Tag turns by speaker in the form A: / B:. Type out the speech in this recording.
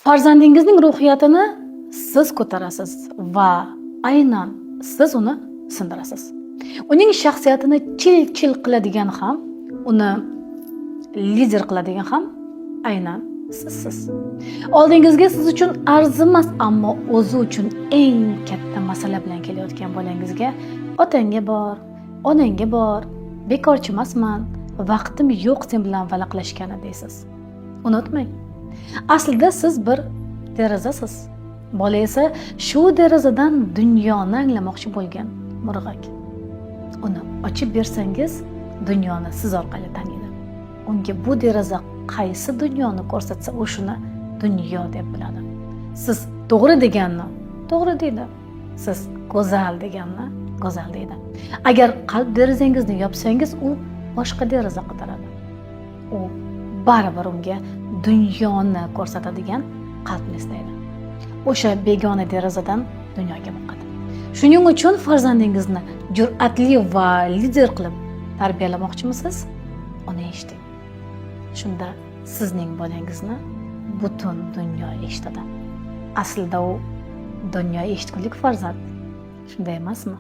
A: Farzandingizning ruhiyatini siz ko'tarasiz va aynan siz uni sindirasiz. Uning shaxsiyatini chil-chil qiladigan ham, uni lider qiladigan ham aynan sizsiz. Oldingizga siz uchun arzimas, ammo o'zi uchun eng katta masala bilan kelayotgan bolangizga otangga bor, onangga bor, bekorchi emasman, vaqtim yo'q sen bilan valaqlashgani deysiz. Unutmang, aslida siz bir derazasiz. Bola esa shu derazadan dunyoni anglamoqchi bo'lgan murg'ak. Uni ochib bersangiz, dunyoni siz orqali taniydi. Unga bu deraza qaysi dunyoni ko'rsatsa, u shuni dunyo deb biladi. Siz to'g'ri deganni to'g'ri deydi. Siz go'zal deganni go'zal deydi. Agar qalb derazangizni yopsangiz, u boshqa deraza qidiradi. U baribir unga dunyoni ko'rsatadigan qalbni istaydi. O'sha begona derazadan dunyoga boqadi. Shuning uchun farzandingizni jur'atli va lider qilib tarbiyalamoqchimisiz? Uni eshiting. Shunda sizning bolangizni butun dunyo eshitadi. Aslida u dunyo eshitgulik farzand. Shunday emasmi?